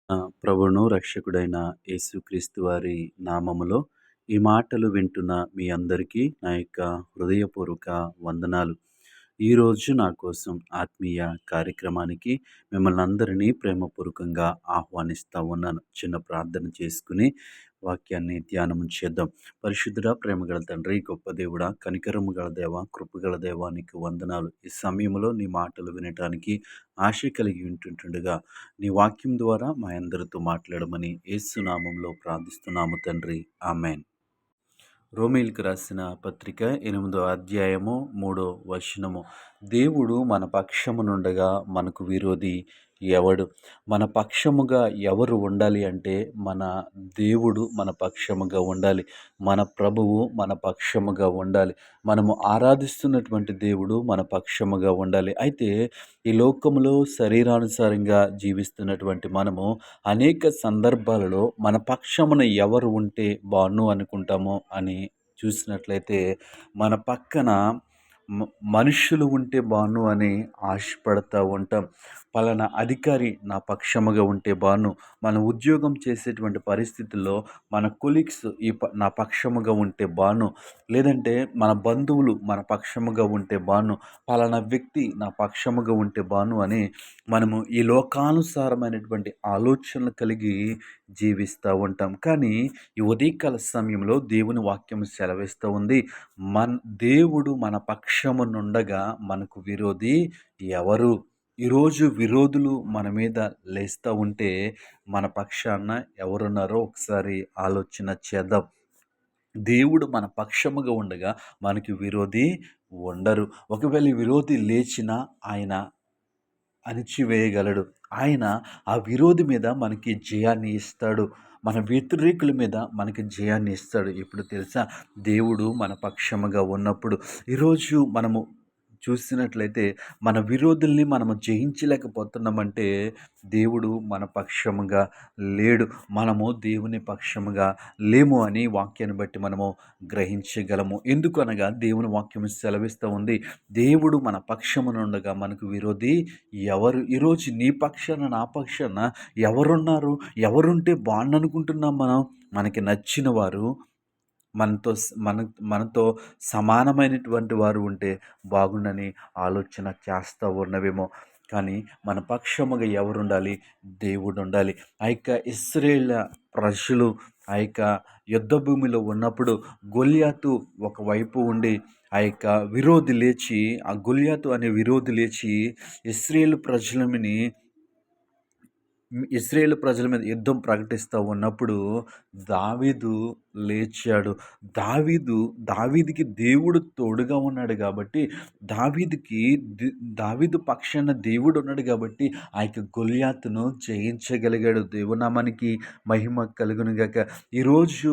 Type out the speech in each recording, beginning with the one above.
ప్రభువును రక్షకుడైన యేసుక్రీస్తు వారి నామములో ఈ మాటలు వింటున్న మీ అందరికీ నా యొక్క హృదయపూర్వక వందనాలు. ఈరోజు నా కోసం ఆత్మీయ కార్యక్రమానికి మిమ్మల్ని అందరినీ ప్రేమపూర్వకంగా ఆహ్వానిస్తా ఉన్నాను. చిన్న ప్రార్థన చేసుకుని వాక్యాన్ని ధ్యానం చేద్దాం. పరిశుద్ధుడా, ప్రేమగల తండ్రి, గొప్ప దేవుడా, కనికరము గల దేవ, కృపగల దేవా, నీకు వందనాలు. ఈ సమయంలో నీ మాటలు వినటానికి ఆశ కలిగి ఉంటుండగా నీ వాక్యం ద్వారా మా అందరితో మాట్లాడమని యేసు నామంలో ప్రార్థిస్తున్నాము తండ్రి. ఆమేన్. రోమీయులకు రాసిన పత్రిక 8వ అధ్యాయము 3వ వచనము. దేవుడు మన పక్షమునుండగా మనకు విరోధి ఎవడు? మన పక్షముగా ఎవరు ఉండాలి అంటే మన దేవుడు మన పక్షముగా ఉండాలి. మన ప్రభువు మన పక్షముగా ఉండాలి. మనము ఆరాధిస్తున్నటువంటి దేవుడు మన పక్షముగా ఉండాలి. అయితే ఈ లోకములో శరీరానుసారంగా జీవిస్తున్నటువంటి మనము అనేక సందర్భాలలో మన పక్షమున ఎవరు ఉంటే బాగున్ను అనుకుంటామో అని చూసినట్లయితే మన పక్కన మనుష్యులు ఉంటే బాగున్ను అని ఆశపడతా ఉంటాం. పలానా అధికారి నా పక్షముగా ఉంటే బాగున్ను. మన ఉద్యోగం చేసేటువంటి పరిస్థితుల్లో మన కొలీగ్స్ నా పక్షముగా ఉంటే బాగున్ను. లేదంటే మన బంధువులు మన పక్షముగా ఉంటే బాగున్ను. పలానా వ్యక్తి నా పక్షముగా ఉంటే బాగున్ను అని మనము ఈ లోకానుసారమైనటువంటి ఆలోచనలు కలిగి జీవిస్తూ ఉంటాం. కానీ ఈ ఉదయకాల సమయంలో దేవుని వాక్యం సెలవిస్తూ ఉంది, దేవుడు మన పక్షమునుండగా మనకు విరోధి ఎవరు? ఈరోజు విరోధులు మన మీద లేస్తూ ఉంటే మన పక్షాన ఎవరున్నారో ఒకసారి ఆలోచన చేద్దాం. దేవుడు మన పక్షముగా ఉండగా మనకి విరోధి ఉండరు. ఒకవేళ ఈ విరోధి లేచినా ఆయన అణిచివేయగలడు. ఆయన ఆ విరోధి మీద మనకి జయాన్ని ఇస్తాడు. మన వ్యతిరేకుల మీద మనకి జయాన్ని ఇస్తాడు. ఎప్పుడు తెలుసా? దేవుడు మన పక్షముగా ఉన్నప్పుడు. ఈరోజు మనము చూసినట్లయితే మన విరోధుల్ని మనము జయించలేకపోతున్నామంటే దేవుడు మన పక్షముగా లేడు. మనము దేవుని పక్షముగా లేము అని వాక్యాన్ని బట్టి మనము గ్రహించగలము. ఎందుకు అనగా దేవుని వాక్యం సెలవిస్తూ ఉంది, దేవుడు మన పక్షమునుండగా మనకు విరోధి ఎవరు? ఈరోజు నీ పక్షాన నా పక్షాన ఎవరున్నారు? ఎవరుంటే బాగుండనుకుంటున్నాం మనం? మనకి నచ్చిన వారు, మనతో మనతో సమానమైనటువంటి వారు ఉంటే బాగుండని ఆలోచన చేస్తూ ఉన్నవేమో. కానీ మన పక్షముగా ఎవరుండాలి? దేవుడు ఉండాలి. ఆ యొక్క ఇశ్రాయేలు ప్రజలు ఆ యొక్క యుద్ధ భూమిలో ఉన్నప్పుడు గొల్యాతు ఒకవైపు ఉండి ఆ యొక్క విరోధి లేచి, ఆ గొల్యాతు అనే విరోధి లేచి ఇశ్రాయేలు ప్రజల మీద యుద్ధం ప్రకటిస్తూ ఉన్నప్పుడు దావీదు లేచాడు. దావీదుకి దేవుడు తోడుగా ఉన్నాడు కాబట్టి, దావీదుకి దావీదు పక్షాన దేవుడు ఉన్నాడు కాబట్టి ఆ యొక్క గొల్యాతును జయించగలిగాడు. దేవునామానికి మహిమ కలుగును గాక. ఈరోజు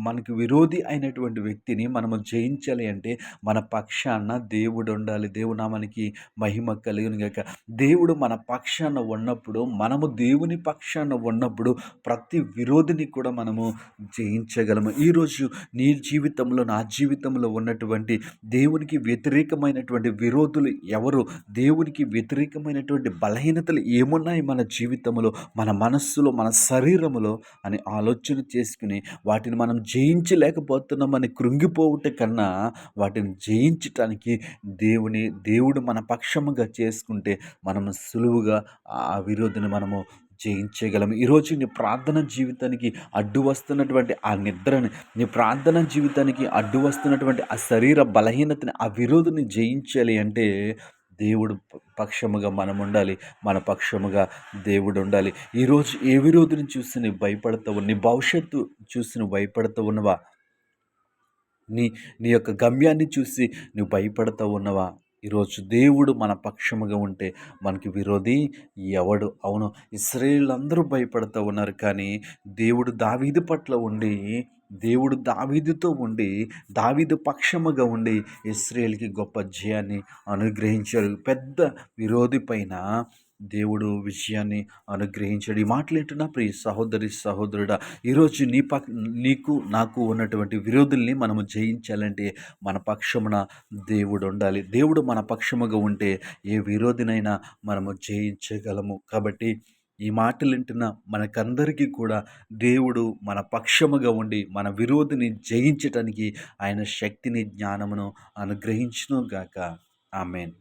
మనకు విరోధి అయినటువంటి వ్యక్తిని మనము జయించాలి అంటే మన పక్షాన దేవుడు ఉండాలి. దేవునామానికి మహిమ కలుగును గాక. దేవుడు మన పక్షాన ఉన్నప్పుడు, మనము దేవుని పక్షాన ఉన్నప్పుడు ప్రతి విరోధిని కూడా మనము జయించగలము. ఈరోజు నీ జీవితంలో, నా జీవితంలో ఉన్నటువంటి దేవునికి వ్యతిరేకమైనటువంటి విరోధులు ఎవరు? దేవునికి వ్యతిరేకమైనటువంటి బలహీనతలు ఏమున్నాయి మన జీవితంలో, మన మనస్సులో, మన శరీరములో అని ఆలోచన చేసుకుని వాటిని మనం జయించలేకపోతున్నామని కృంగిపోవుట కన్నా వాటిని జయించటానికి దేవుడు మన పక్షముగా చేసుకుంటే మనము సులువుగా ఆ విరోధిని మనము జయించగలము. ఈరోజు నీ ప్రార్థన జీవితానికి అడ్డు వస్తున్నటువంటి ఆ నిద్రని, నీ ప్రార్థన జీవితానికి అడ్డు వస్తున్నటువంటి ఆ శరీర బలహీనతని, ఆ విరోధిని జయించాలి అంటే దేవుడు పక్షముగా మనం ఉండాలి. మన పక్షముగా దేవుడు ఉండాలి. ఈరోజు ఏ విరోధిని చూసి నువ్వు భయపడతావు? నీ భవిష్యత్తు చూసి నువ్వు భయపడుతూ ఉన్నవా? నీ నీ యొక్క గమ్యాన్ని చూసి నువ్వు భయపడుతూ ఉన్నవా? ఈరోజు దేవుడు మన పక్షముగా ఉంటే మనకి విరోధి ఎవడు? అవును, ఇశ్రాయేలీయులందరూ భయపడుతూ ఉన్నారు. కానీ దేవుడు దావీదుతో ఉండి దావీదు పక్షముగా ఉండి ఇశ్రాయేలుకి గొప్ప జయాన్ని అనుగ్రహించాడు. పెద్ద విరోధి పైన దేవుడు విజయాన్ని అనుగ్రహించాడు. ఈ మాటలు వింటున్న ప్రియ సహోదరి, సహోదరుడా, ఈరోజు నీకు నాకు ఉన్నటువంటి విరోధుల్ని మనము జయించాలంటే మన పక్షమున దేవుడు ఉండాలి. దేవుడు మన పక్షముగా ఉంటే ఏ విరోధినైనా మనము జయించగలము. కాబట్టి ఈ మాటలు వింటున్న మనకందరికీ కూడా దేవుడు మన పక్షముగా ఉండి మన విరోధిని జయించటానికి ఆయన శక్తిని జ్ఞానమును అనుగ్రహించును గాక. ఆమేన్.